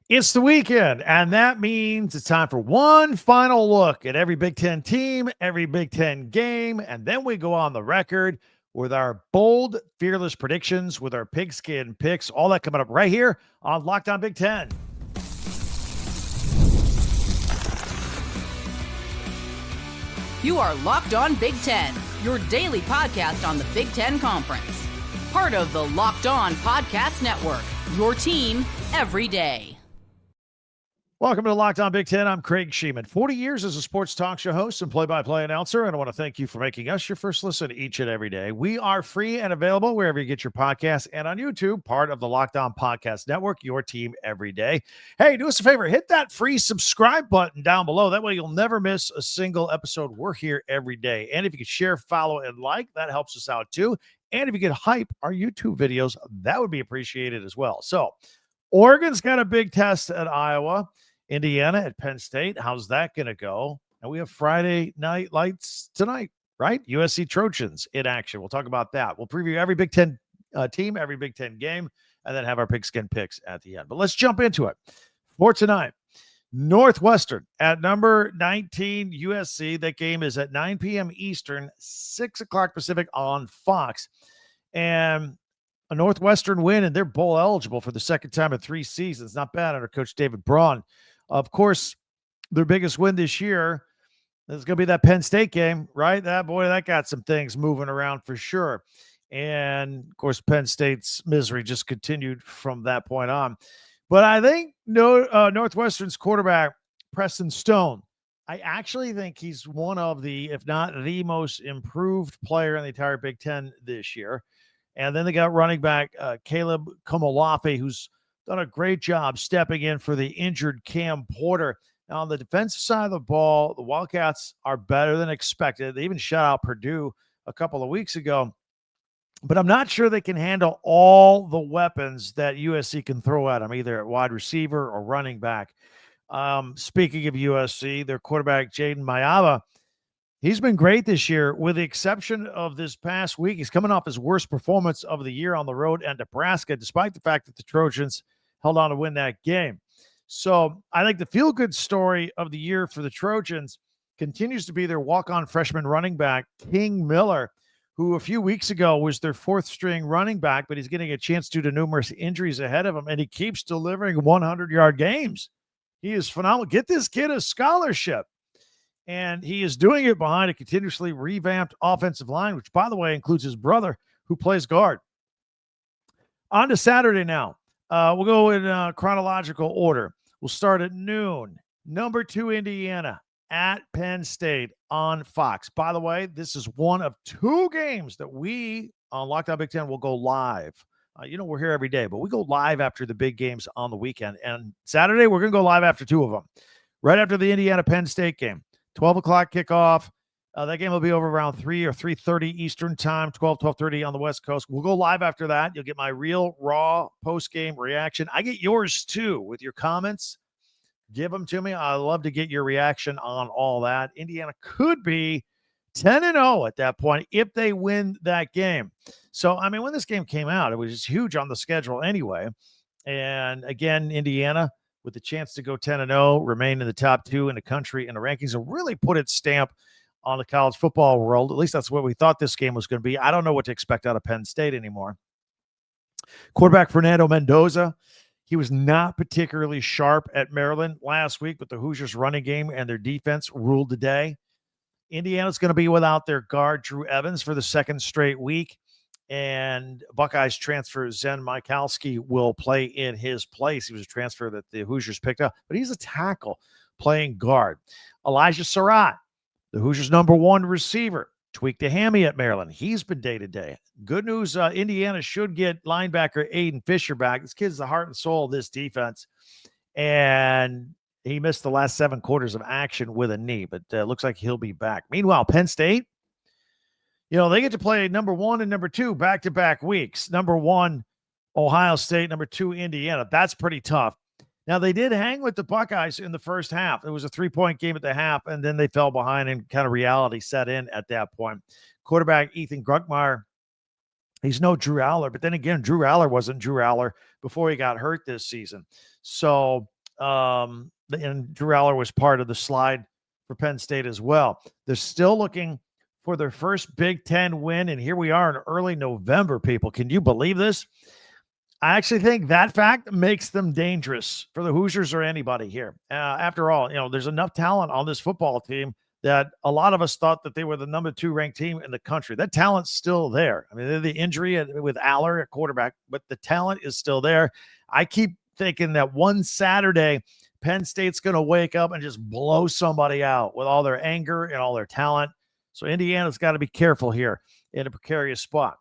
It's the weekend, and that means it's time for one final look at every Big Ten team, every Big Ten game, and then we go on the record with our bold, fearless predictions, with our pigskin picks, all that coming up right here on Locked On Big Ten. You are Locked On Big Ten, your daily podcast on the Big Ten Conference. Part of the Locked On Podcast Network, your team every day. Welcome to Locked On Big Ten. I'm Craig Sheeman. 40 years as a sports talk show host and play-by-play announcer, and I want to thank you for making us your first listen each and every day. We are free and available wherever you get your podcasts and on YouTube, part of the Locked On Podcast Network, your team every day. Hey, do us a favor. Hit that free subscribe button down below. That way you'll never miss a single episode. We're here every day. And if you could share, follow, and like, that helps us out too. And if you could hype our YouTube videos, that would be appreciated as well. So, Oregon's got a big test at Iowa. Indiana at Penn State. How's that going to go? And we have Friday night lights tonight, right? USC Trojans in action. We'll talk about that. We'll preview every Big Ten team, every Big Ten game, and then have our pigskin picks at the end. But let's jump into it. For tonight, Northwestern at number 19, USC. That game is at 9 p.m. Eastern, 6 o'clock Pacific on Fox. And a Northwestern win, and they're bowl eligible for the second time in 3 seasons. Not bad under Coach David Braun. Of course, their biggest win this year is going to be that Penn State game, right? That got some things moving around for sure. And, of course, Penn State's misery just continued from that point on. But I think Northwestern's quarterback, Preston Stone, I actually think he's one of the, if not the most improved player in the entire Big Ten this year. And then they got running back Caleb Komolafe, who's done a great job stepping in for the injured Cam Porter. Now, on the defensive side of the ball, the Wildcats are better than expected. They even shut out Purdue a couple of weeks ago. But I'm not sure they can handle all the weapons that USC can throw at them, either at wide receiver or running back. Speaking of USC, their quarterback, Jaden Mayava, he's been great this year, with the exception of this past week. He's coming off his worst performance of the year on the road at Nebraska, despite the fact that the Trojans held on to win that game. So I think the feel-good story of the year for the Trojans continues to be their walk-on freshman running back, King Miller, who a few weeks ago was their fourth-string running back, but he's getting a chance due to numerous injuries ahead of him, and he keeps delivering 100-yard games. He is phenomenal. Get this kid a scholarship. And he is doing it behind a continuously revamped offensive line, which, by the way, includes his brother, who plays guard. On to Saturday now. We'll go in chronological order. We'll start at noon. Number 2, Indiana at Penn State on Fox. By the way, this is one of 2 games that we on Locked On Big Ten will go live. We're here every day, but we go live after the big games on the weekend. And Saturday, we're going to go live after 2 of them. Right after the Indiana-Penn State game. 12 o'clock kickoff. That game will be over around 3 or 3:30 Eastern time, 12:30 on the West Coast. We'll go live after that. You'll get my real, raw post-game reaction. I get yours, too, with your comments. Give them to me. I love to get your reaction on all that. Indiana could be 10-0 at that point if they win that game. So, I mean, when this game came out, it was just huge on the schedule anyway. And, again, Indiana, with the chance to go 10-0, remain in the top 2 in the country in the rankings, and really put its stamp on the college football world. At least that's what we thought this game was going to be. I don't know what to expect out of Penn State anymore. Quarterback Fernando Mendoza, he was not particularly sharp at Maryland last week, but the Hoosiers' running game and their defense ruled the day. Indiana's going to be without their guard, Drew Evans, for the second straight week. And Buckeyes transfer Zen Michalski will play in his place. He was a transfer that the Hoosiers picked up, but he's a tackle playing guard. Elijah Surratt, the Hoosiers' number 1 receiver, tweaked a hammy at Maryland. He's been day-to-day. Good news, Indiana should get linebacker Aiden Fisher back. This kid's the heart and soul of this defense. And he missed the last 7 quarters of action with a knee, but looks like he'll be back. Meanwhile, Penn State, they get to play number 1 and number 2 back-to-back weeks. Number 1, Ohio State. Number 2, Indiana. That's pretty tough. Now, they did hang with the Buckeyes in the first half. It was a 3-point game at the half, and then they fell behind and kind of reality set in at that point. Quarterback Ethan Gruckmeyer, he's no Drew Aller, but then again, Drew Aller wasn't Drew Aller before he got hurt this season. So And Drew Aller was part of the slide for Penn State as well. They're still looking for their first Big Ten win, and here we are in early November, people. Can you believe this? I actually think that fact makes them dangerous for the Hoosiers or anybody here. After all, there's enough talent on this football team that a lot of us thought that they were the number 2 ranked team in the country. That talent's still there. I mean, the injury with Aller at quarterback, but the talent is still there. I keep thinking that one Saturday, Penn State's going to wake up and just blow somebody out with all their anger and all their talent. So Indiana's got to be careful here in a precarious spot.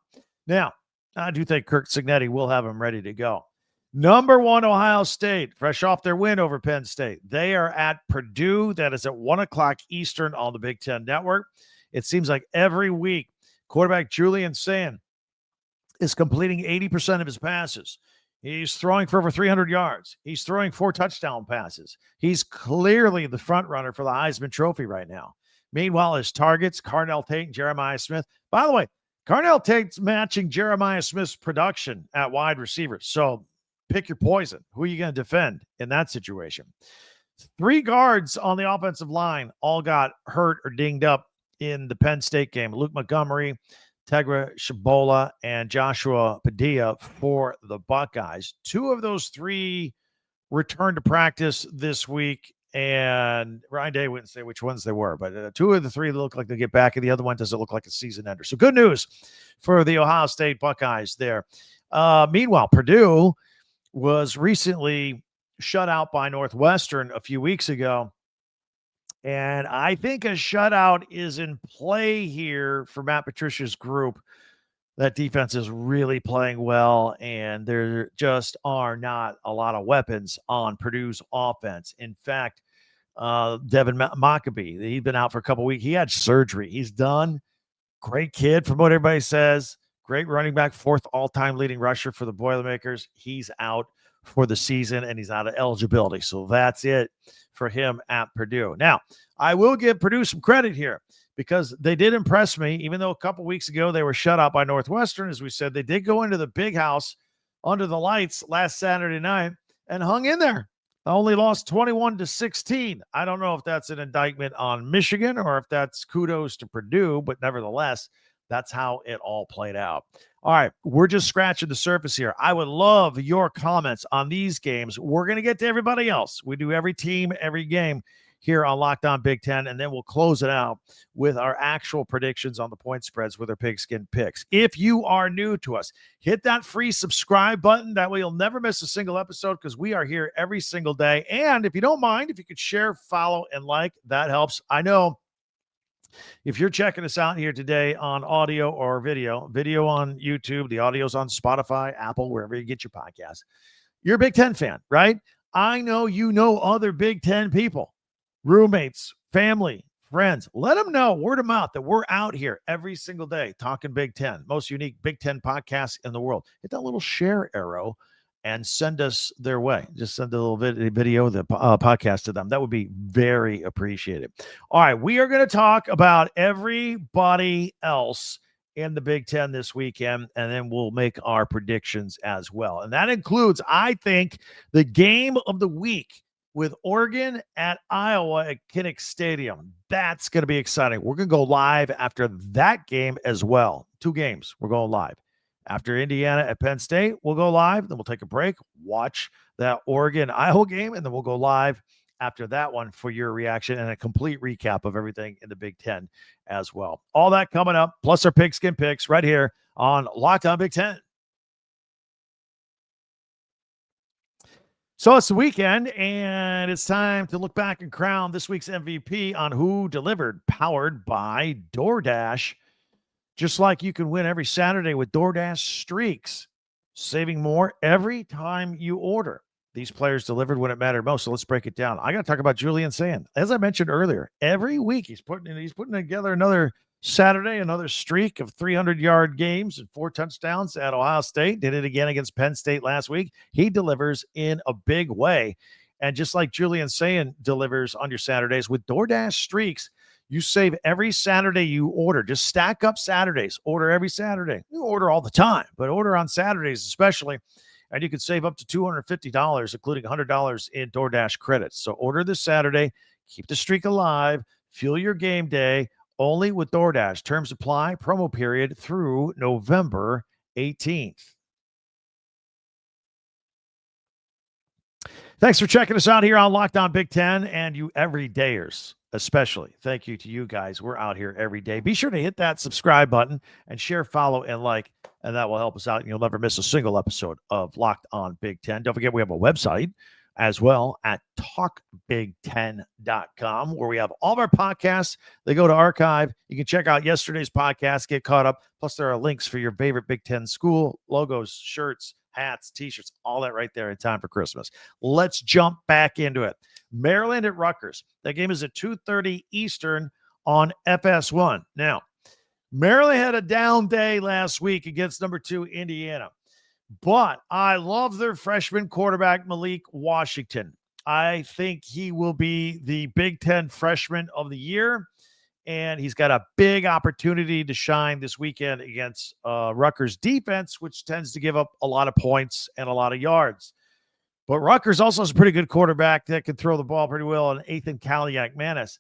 Now, I do think Kirk Cignetti will have him ready to go. Number 1, Ohio State, fresh off their win over Penn State. They are at Purdue. That is at 1 o'clock Eastern on the Big Ten Network. It seems like every week, quarterback Julian Sayin is completing 80% of his passes. He's throwing for over 300 yards. He's throwing 4 touchdown passes. He's clearly the front runner for the Heisman Trophy right now. Meanwhile, his targets, Carnell Tate and Jeremiah Smith. By the way, Carnell Tate's matching Jeremiah Smith's production at wide receiver. So pick your poison. Who are you going to defend in that situation? 3 guards on the offensive line all got hurt or dinged up in the Penn State game. Luke Montgomery, Tegra Shabola, and Joshua Padilla for the Buckeyes. 2 of those 3 returned to practice this week, and Ryan Day wouldn't say which ones they were, but 2 of the 3 look like they get back, and the other one doesn't look like a season ender. So good news for the Ohio State Buckeyes there. Meanwhile, Purdue was recently shut out by Northwestern a few weeks ago, and I think a shutout is in play here for Matt Patricia's group. That defense is really playing well, and there just are not a lot of weapons on Purdue's offense. In fact, Devin Maccabee, he's been out for a couple of weeks. He had surgery. He's done. Great kid from what everybody says. Great running back, 4th all-time leading rusher for the Boilermakers. He's out for the season, and he's out of eligibility. So that's it for him at Purdue. Now, I will give Purdue some credit here because they did impress me, even though a couple weeks ago they were shut out by Northwestern. As we said, they did go into the big house under the lights last Saturday night and hung in there. Only lost 21-16. I don't know if that's an indictment on Michigan or if that's kudos to Purdue, but nevertheless, that's how it all played out. All right, we're just scratching the surface here. I would love your comments on these games. We're going to get to everybody else. We do every team, every game here on Locked On Big Ten, and then we'll close it out with our actual predictions on the point spreads with our Pigskin picks. If you are new to us, hit that free subscribe button. That way you'll never miss a single episode because we are here every single day. And if you don't mind, if you could share, follow, and like, that helps. I know if you're checking us out here today on audio or video on YouTube, the audio's on Spotify, Apple, wherever you get your podcasts, you're a Big Ten fan, right? I know you know other Big Ten people, roommates, family, friends. Let them know, word of mouth, that we're out here every single day talking Big Ten, most unique Big Ten podcasts in the world. Hit that little share arrow and send us their way. Just send a little video, the podcast to them. That would be very appreciated. All right, we are going to talk about everybody else in the Big Ten this weekend, and then we'll make our predictions as well. And that includes, I think, the game of the week with Oregon at Iowa at Kinnick Stadium. That's going to be exciting. We're going to go live after that game as well. 2 games, we're going live. After Indiana at Penn State, we'll go live. Then we'll take a break, watch that Oregon-Iowa game, and then we'll go live after that one for your reaction and a complete recap of everything in the Big Ten as well. All that coming up, plus our Pigskin picks right here on Locked On Big Ten. So it's the weekend, and it's time to look back and crown this week's MVP on Who Delivered, powered by DoorDash. Just like you can win every Saturday with DoorDash Streaks, saving more every time you order. These players delivered when it mattered most, so let's break it down. I got to talk about Julian Sayin. As I mentioned earlier, every week he's putting together another Saturday, another streak of 300-yard games and 4 touchdowns at Ohio State. Did it again against Penn State last week. He delivers in a big way. And just like Julian Sayin delivers on your Saturdays, with DoorDash Streaks, you save every Saturday you order. Just stack up Saturdays. Order every Saturday. You order all the time, but order on Saturdays especially. and you can save up to $250, including $100 in DoorDash credits. So order this Saturday. Keep the streak alive. Fuel your game day only with DoorDash. Terms apply. Promo period through November 18th. Thanks for checking us out here on Locked On Big Ten, and you everydayers especially. Thank you to you guys. We're out here every day. Be sure to hit that subscribe button and share, follow, and like, and that will help us out, and you'll never miss a single episode of Locked On Big Ten. Don't forget, we have a website as well at talkbig10.com, where we have all of our podcasts. They go to archive. You can check out yesterday's podcast, get caught up. Plus, there are links for your favorite Big Ten school logos, shirts, hats, t-shirts, all that right there in time for Christmas. Let's jump back into it. Maryland at Rutgers. That game is at 2:30 Eastern on FS1. Now, Maryland had a down day last week against number 2 Indiana, but I love their freshman quarterback, Malik Washington. I think he will be the Big Ten freshman of the year, and he's got a big opportunity to shine this weekend against Rutgers defense, which tends to give up a lot of points and a lot of yards. But Rutgers also has a pretty good quarterback that can throw the ball pretty well, and Ethan Kaliak-Manis.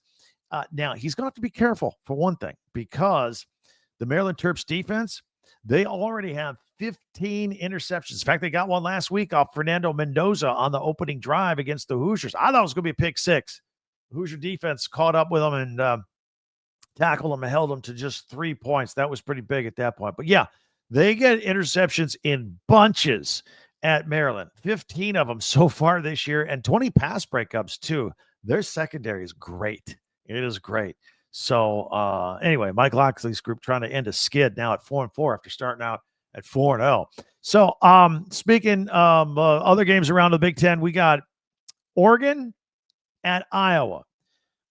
Now, he's going to have to be careful, for one thing, because the Maryland Terps defense, they already have 15 interceptions. In fact, they got one last week off Fernando Mendoza on the opening drive against the Hoosiers. I thought it was going to be a pick six. The Hoosier defense caught up with them and tackled them and held them to just 3 points. That was pretty big at that point. But yeah, they get interceptions in bunches at Maryland. 15 of them so far this year, and 20 pass breakups too. Their secondary is great. It is great. So anyway, Mike Loxley's group trying to end a skid now at 4-4 after starting out at 4-0. So speaking of other games around the Big Ten, we got Oregon at Iowa.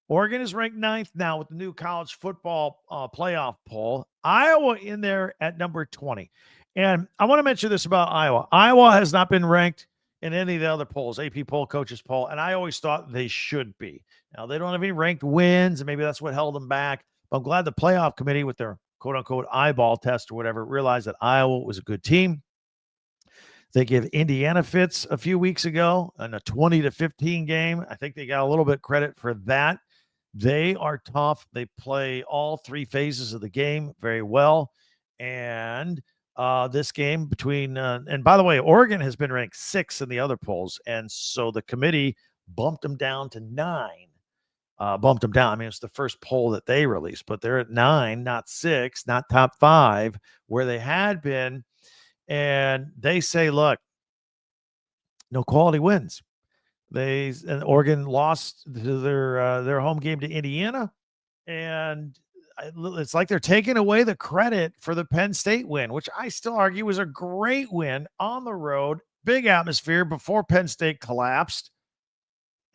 Oregon is ranked 9th now with the new college football playoff poll. Iowa in there at number 20. And I want to mention this about Iowa. Iowa has not been ranked in any of the other polls, AP poll, coaches poll, and I always thought they should be. Now, they don't have any ranked wins, and maybe that's what held them back. But I'm glad the playoff committee with their quote-unquote eyeball test or whatever realized that Iowa was a good team. They give Indiana fits a few weeks ago in a 20-15 game. I think they got a little bit credit for that. They are tough. They play all 3 phases of the game very well. And this game between, and by the way, Oregon has been ranked 6th in the other polls. And so the committee bumped them down to 9. Bumped them down. I mean, it's the first poll that they released, but they're at 9, not 6, not top 5, where they had been. And they say, look, no quality wins. And Oregon lost to their home game to Indiana, and it's like they're taking away the credit for the Penn State win, which I still argue was a great win on the road, big atmosphere before Penn State collapsed,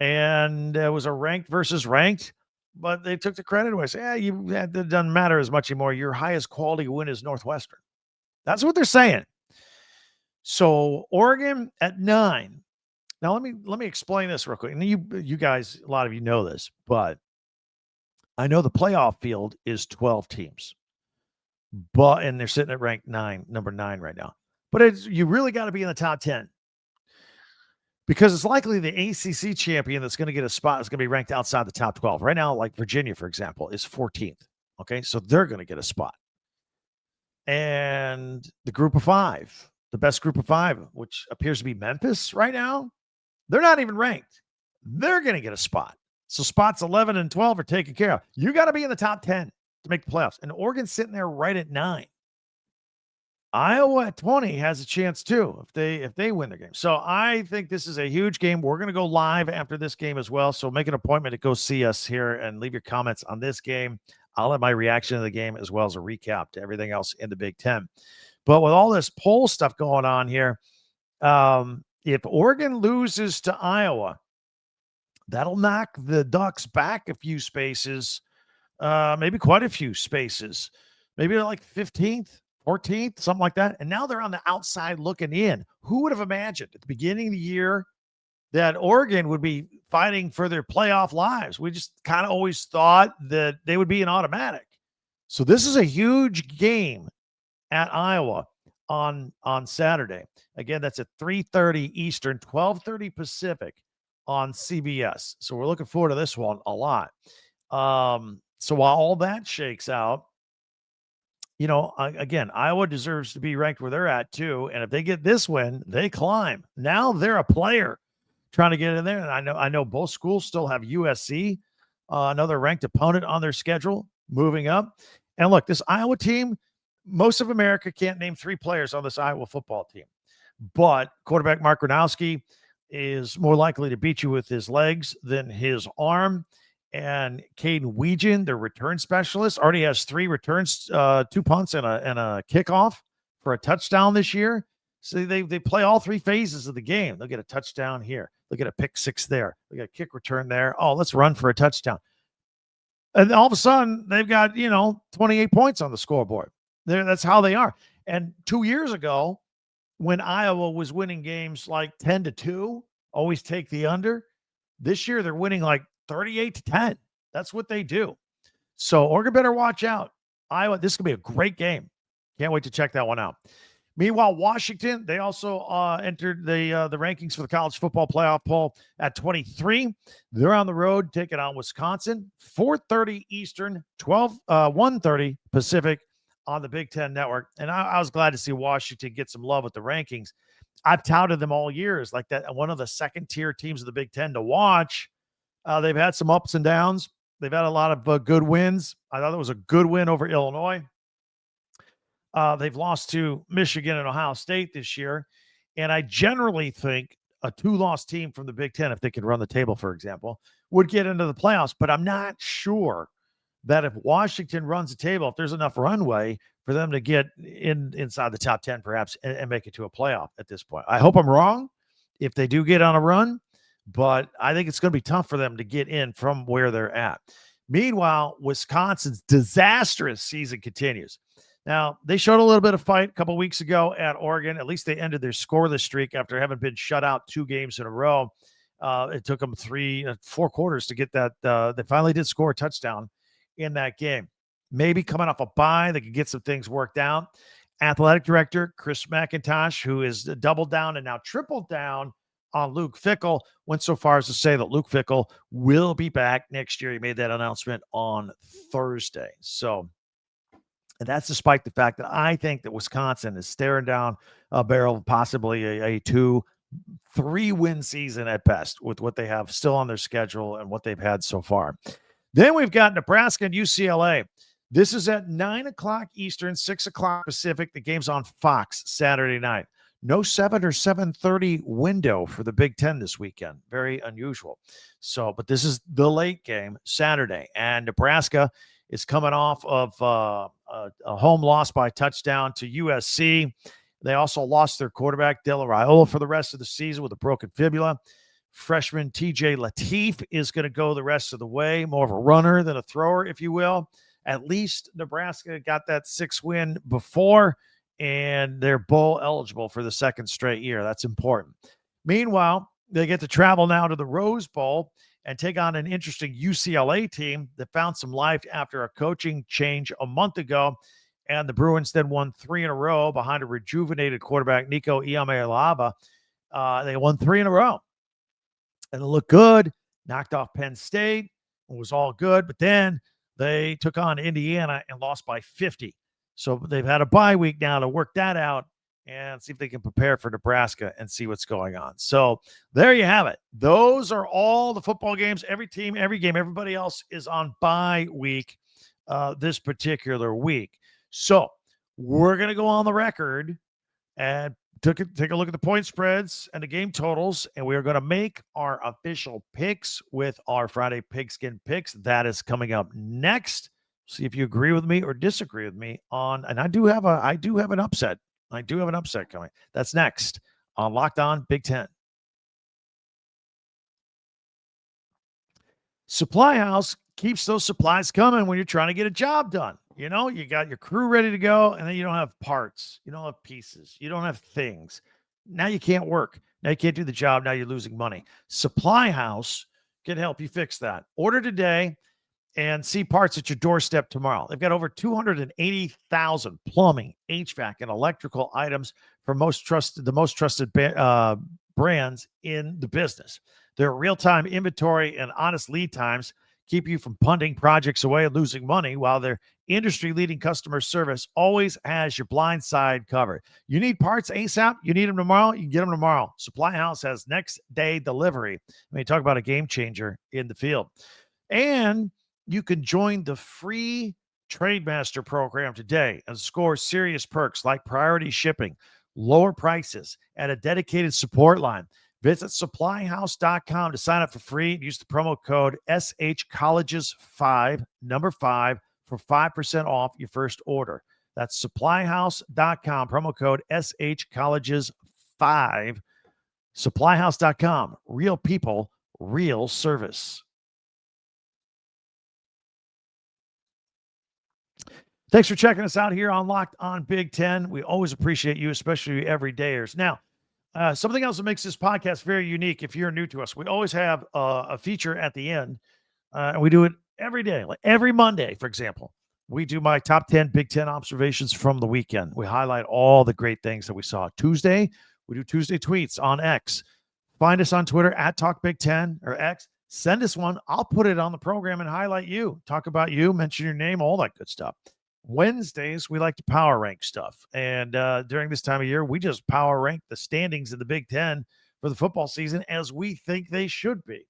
and it was a ranked versus ranked, but they took the credit away. Say, it doesn't matter as much anymore. Your highest quality win is Northwestern. That's what they're saying. So Oregon at 9. Now, let me explain this real quick. And you guys, a lot of you know this, but I know the playoff field is 12 teams, and they're sitting at ranked number 9 right now. But you really got to be in the top 10 because it's likely the ACC champion that's going to get a spot is going to be ranked outside the top 12. Right now, like Virginia, for example, is 14th. Okay, so they're going to get a spot. And the group of 5, the best group of 5, which appears to be Memphis right now, they're not even ranked. They're going to get a spot. So spots 11 and 12 are taken care of. You got to be in the top 10 to make the playoffs. And Oregon's sitting there right at 9. Iowa at 20 has a chance too if they win their game. So I think this is a huge game. We're going to go live after this game as well. So make an appointment to go see us here and leave your comments on this game. I'll have my reaction to the game as well as a recap to everything else in the Big Ten. But with all this poll stuff going on here, if Oregon loses to Iowa, that'll knock the Ducks back a few spaces, maybe quite a few spaces, maybe like 15th, 14th, something like that. And now they're on the outside looking in. Who would have imagined at the beginning of the year that Oregon would be fighting for their playoff lives? We just kind of always thought that they would be an automatic. So this is a huge game at Iowa. on Saturday. Again, that's at 3:30 Eastern, 12:30 Pacific on CBS. So we're looking forward to this one a lot. So while all that shakes out, again, Iowa deserves to be ranked where they're at too. And if they get this win, they climb. Now they're a player trying to get in there. And I know both schools still have USC, another ranked opponent on their schedule, moving up. And look, this Iowa team, most of America can't name 3 players on this Iowa football team. But quarterback Mark Gronowski is more likely to beat you with his legs than his arm. And Caden Weegan, their return specialist, already has 3 returns, 2 punts and a kickoff for a touchdown this year. So they play all 3 phases of the game. They'll get a touchdown here. They'll get a pick 6 there. They'll get a kick return there. Oh, let's run for a touchdown. And all of a sudden, they've got, 28 points on the scoreboard. That's how they are. And 2 years ago, when Iowa was winning games like 10-2, always take the under. This year, they're winning like 38-10. That's what they do. So Oregon better watch out. Iowa, this could be a great game. Can't wait to check that one out. Meanwhile, Washington, they also entered the rankings for the college football playoff poll at 23. They're on the road taking on Wisconsin, 4:30 Eastern, 1:30 Pacific on the Big Ten Network. And I was glad to see Washington get some love with the rankings. I've touted them all year as like that one of the second-tier teams of the Big Ten to watch. They've had some ups and downs. They've had a lot of good wins. I thought it was a good win over Illinois. They've lost to Michigan and Ohio State this year. And I generally think a 2-loss team from the Big Ten, if they could run the table, for example, would get into the playoffs. But I'm not sure that if Washington runs the table, if there's enough runway for them to get inside the top 10, perhaps, and make it to a playoff at this point. I hope I'm wrong if they do get on a run, but I think it's going to be tough for them to get in from where they're at. Meanwhile, Wisconsin's disastrous season continues. Now, they showed a little bit of fight a couple of weeks ago at Oregon. At least they ended their scoreless streak after having been shut out 2 games in a row. It took them 4 quarters to get that. They finally did score a touchdown in that game. Maybe coming off a bye, they could get some things worked out. Athletic director Chris McIntosh, who is doubled down and now tripled down on Luke Fickell, went so far as to say that Luke Fickell will be back next year. He made that announcement on Thursday. So, and that's despite the fact that I think that Wisconsin is staring down a barrel of possibly a 2-3 win season at best with what they have still on their schedule and what they've had so far. Then we've got Nebraska and UCLA. This is at 9 o'clock Eastern, 6 o'clock Pacific. The game's on Fox Saturday night. No 7 or 7:30 window for the Big Ten this weekend. Very unusual. So, but this is the late game Saturday. And Nebraska is coming off of a home loss by touchdown to USC. They also lost their quarterback, De La Raiola, for the rest of the season with a broken fibula. Freshman TJ Lateef is going to go the rest of the way, more of a runner than a thrower, if you will. At least Nebraska got that 6 win before, and they're bowl eligible for the 2nd straight year. That's important. Meanwhile, they get to travel now to the Rose Bowl and take on an interesting UCLA team that found some life after a coaching change a month ago. And the Bruins then won 3 in a row behind a rejuvenated quarterback, Nico Iamaleava. They won 3 in a row. And it looked good, knocked off Penn State. It was all good. But then they took on Indiana and lost by 50. So they've had a bye week now to work that out and see if they can prepare for Nebraska and see what's going on. So there you have it. Those are all the football games. Every team, every game, everybody else is on bye week this particular week. So we're going to go on the record and take a look at the point spreads and the game totals, and we are going to make our official picks with our Friday Pigskin picks. That is coming up next. See if you agree with me or disagree with me on, and I do have an upset. I do have an upset coming. That's next on Locked On Big Ten. Supply House keeps those supplies coming when you're trying to get a job done. You know, you got your crew ready to go, and then you don't have parts. You don't have pieces. You don't have things. Now you can't work. Now you can't do the job. Now you're losing money. Supply House can help you fix that. Order today and see parts at your doorstep tomorrow. They've got over 280,000 plumbing, HVAC, and electrical items for the most trusted brands in the business. Their real-time inventory and honest lead times keep you from punting projects away and losing money, while their industry-leading customer service always has your blind side covered. You need parts ASAP? You need them tomorrow? You can get them tomorrow. Supply House has next-day delivery. I mean, talk about a game changer in the field. And you can join the free Trademaster program today and score serious perks like priority shipping, lower prices, and a dedicated support line. Visit supplyhouse.com to sign up for free and use the promo code SHColleges5, number 5, for 5% off your first order. That's supplyhouse.com, promo code SHColleges5. Supplyhouse.com. Real people, real service. Thanks for checking us out here on Locked on Big Ten. We always appreciate you, especially everydayers. Now, something else that makes this podcast very unique, if you're new to us, we always have a feature at the end, and we do it every day. Like every Monday, for example, we do my top 10 Big Ten observations from the weekend. We highlight all the great things that we saw. Tuesday, we do Tuesday tweets on X. Find us on Twitter at Talk Big Ten or X. Send us one. I'll put it on the program and highlight you, talk about you, mention your name, all that good stuff. Wednesdays, we like to power rank stuff. And during this time of year, we just power rank the standings in the Big Ten for the football season as we think they should be.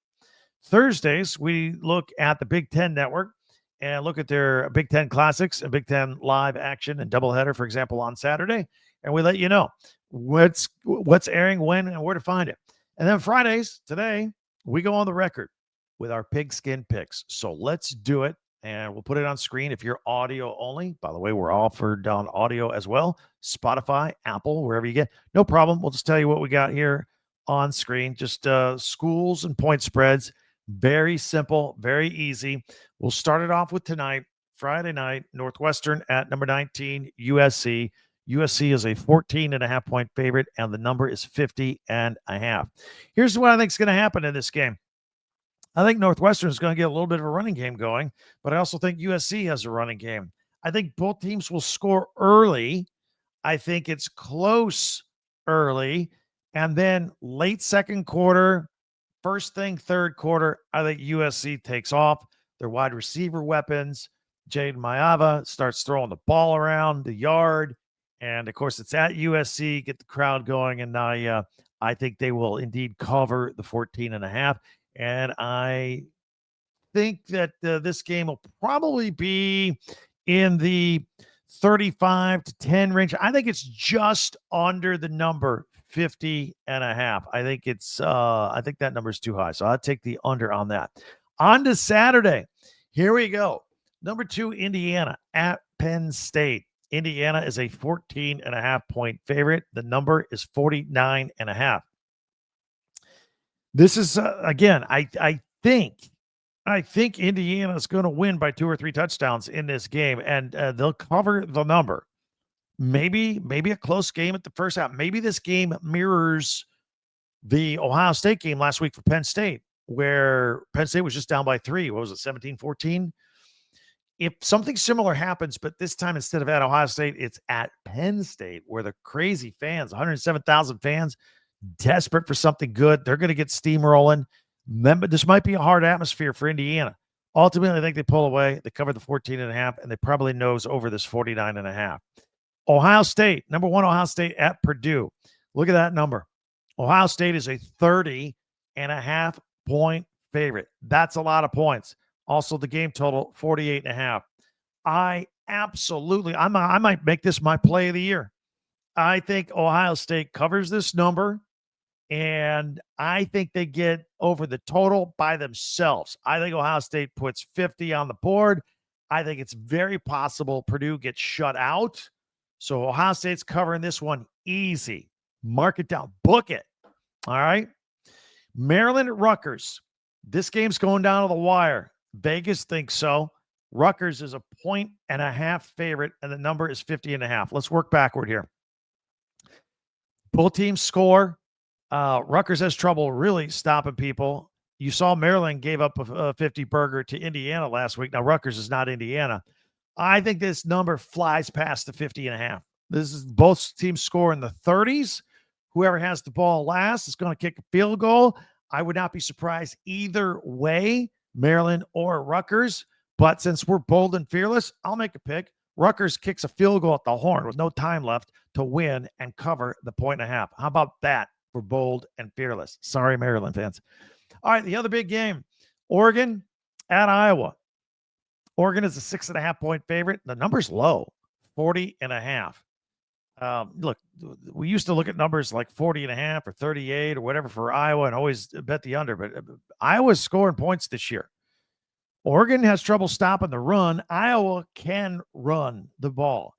Thursdays, we look at the Big Ten Network and look at their Big Ten Classics and Big Ten Live Action and doubleheader, for example, on Saturday. And we let you know what's airing, when, and where to find it. And then Fridays, today, we go on the record with our Pigskin picks. So let's do it. And we'll put it on screen if you're audio only. By the way, we're offered on audio as well. Spotify, Apple, wherever you get. No problem. We'll just tell you what we got here on screen. Just schools and point spreads. Very simple, very easy. We'll start it off with tonight, Friday night, Northwestern at number 19, USC. USC is a 14.5-point favorite, and the number is 50.5. Here's what I think is going to happen in this game. I think Northwestern is going to get a little bit of a running game going, but I also think USC has a running game. I think both teams will score early. I think it's close early, and then late second quarter, first thing third quarter, I think USC takes off. Their wide receiver weapons. Jaden Mayava starts throwing the ball around the yard, and of course it's at USC. Get the crowd going, and I think they will indeed cover the 14.5. And I think that this game will probably be in the 35-10 range. I think it's just under the number 50.5. I think I think that number is too high. So I'll take the under on that. On to Saturday. Here we go. Number 2, Indiana at Penn State. Indiana is a 14.5-point favorite. The number is 49.5. This is, again, I think Indiana is going to win by 2 or 3 touchdowns in this game, and they'll cover the number. Maybe a close game at the first half. Maybe this game mirrors the Ohio State game last week for Penn State, where Penn State was just down by 3. What was it, 17-14? If something similar happens, but this time instead of at Ohio State, it's at Penn State, where the crazy fans, 107,000 fans, desperate for something good. They're going to get steamrolling. Remember, this might be a hard atmosphere for Indiana. Ultimately, I think they pull away. They cover the 14.5, and they probably nose over this 49.5. Ohio State, number 1, Ohio State at Purdue. Look at that number. Ohio State is a 30.5-point favorite. That's a lot of points. Also, the game total, 48.5. I might make this my play of the year. I think Ohio State covers this number, and I think they get over the total by themselves. I think Ohio State puts 50 on the board. I think it's very possible Purdue gets shut out. So Ohio State's covering this one easy. Mark it down. Book it. All right. Maryland at Rutgers. This game's going down to the wire. Vegas thinks so. Rutgers is a 1.5 favorite, and the number is 50.5. Let's work backward here. Both teams score. Rutgers has trouble really stopping people. You saw Maryland gave up a 50 burger to Indiana last week. Now, Rutgers is not Indiana. I think this number flies past the 50.5. This is both teams score in the 30s. Whoever has the ball last is going to kick a field goal. I would not be surprised either way, Maryland or Rutgers. But since we're bold and fearless, I'll make a pick. Rutgers kicks a field goal at the horn with no time left to win and cover the 1.5. How about that for bold and fearless? Sorry, Maryland fans. All right, the other big game, Oregon at Iowa. Oregon is a 6.5-point favorite. The number's low, 40.5. Look, we used to look at numbers like 40.5 or 38 or whatever for Iowa and always bet the under, but Iowa's scoring points this year. Oregon has trouble stopping the run. Iowa can run the ball.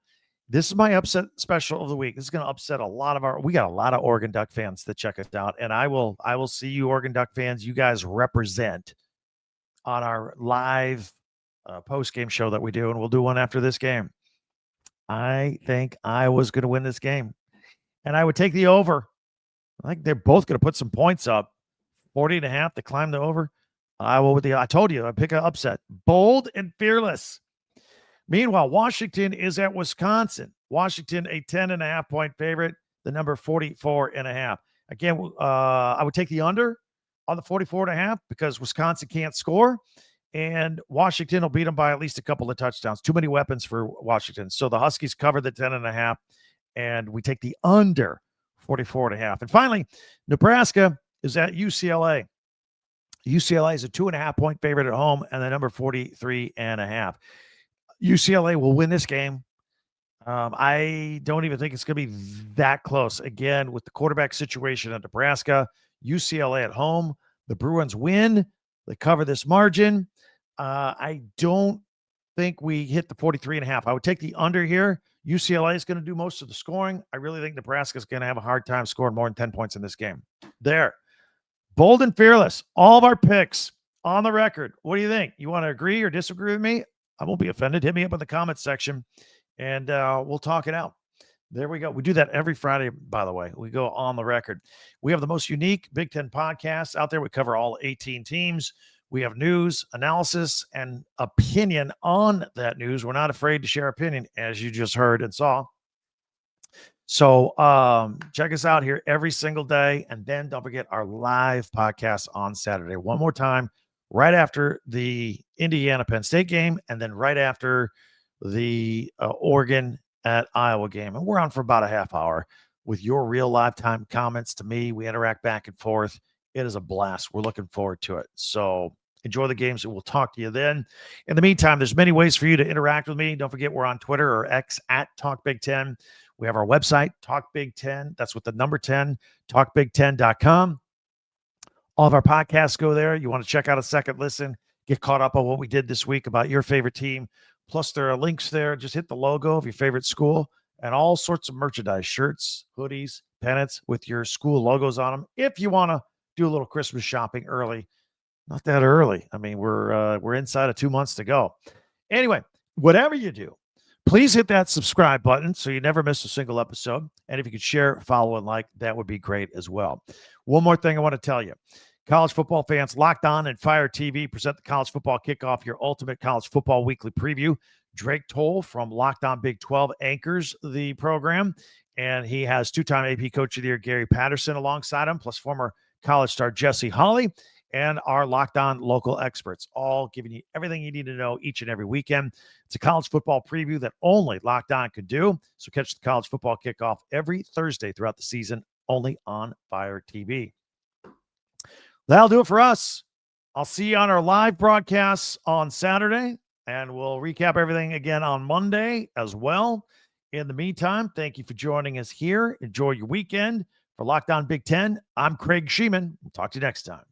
This is my upset special of the week. This is going to upset we got a lot of Oregon Duck fans that check us out. And I will see you Oregon Duck fans. You guys represent on our live post-game show that we do. And we'll do one after this game. I think Iowa's going to win this game. And I would take the over. I think they're both going to put some points up. 40.5 to climb the over. Iowa I told you, I pick an upset. Bold and fearless. Meanwhile, Washington is at Wisconsin. Washington, a 10.5-point favorite, the number 44.5. Again, I would take the under on the 44.5 because Wisconsin can't score, and Washington will beat them by at least a couple of touchdowns. Too many weapons for Washington. So the Huskies cover the 10.5, and we take the under 44.5. And finally, Nebraska is at UCLA. UCLA is a 2.5-point favorite at home, and the number 43.5. UCLA will win this game. I don't even think it's going to be that close. Again, with the quarterback situation at Nebraska, UCLA at home, the Bruins win. They cover this margin. I don't think we hit the 43.5. I would take the under here. UCLA is going to do most of the scoring. I really think Nebraska is going to have a hard time scoring more than 10 points in this game. There. Bold and fearless. All of our picks on the record. What do you think? You want to agree or disagree with me? I won't be offended. Hit me up in the comments section, and we'll talk it out. There we go. We do that every Friday, by the way. We go on the record. We have the most unique Big Ten podcasts out there. We cover all 18 teams. We have news, analysis, and opinion on that news. We're not afraid to share opinion, as you just heard and saw. So check us out here every single day. And then don't forget our live podcast on Saturday. One more time, right after the Indiana Penn State game, and then right after the Oregon at Iowa game. And we're on for about a half hour with your real live time comments to me. We interact back and forth. It is a blast. We're looking forward to it. So enjoy the games, and we'll talk to you then. In the meantime, there's many ways for you to interact with me. Don't forget, we're on Twitter or X at Talk Big Ten. We have our website, Talk Big Ten. That's with the number 10, talkbig10.com. All of our podcasts go there. You want to check out a second listen, get caught up on what we did this week about your favorite team. Plus, there are links there. Just hit the logo of your favorite school and all sorts of merchandise, shirts, hoodies, pennants with your school logos on them. If you want to do a little Christmas shopping early, not that early. I mean, we're inside of 2 months to go. Anyway, whatever you do, please hit that subscribe button so you never miss a single episode. And if you could share, follow, and like, that would be great as well. One more thing I want to tell you. College football fans, Locked On and Fire TV present the College Football Kickoff, your ultimate college football weekly preview. Drake Toll from Locked On Big 12 anchors the program, and he has two-time AP Coach of the Year Gary Patterson alongside him, plus former college star Jesse Holley, and our Locked On local experts, all giving you everything you need to know each and every weekend. It's a college football preview that only Locked On could do. So catch the College Football Kickoff every Thursday throughout the season, only on Fire TV. That'll do it for us. I'll see you on our live broadcasts on Saturday, and we'll recap everything again on Monday as well. In the meantime, thank you for joining us here. Enjoy your weekend. For Locked On Big Ten, I'm Craig Sheeman. We'll talk to you next time.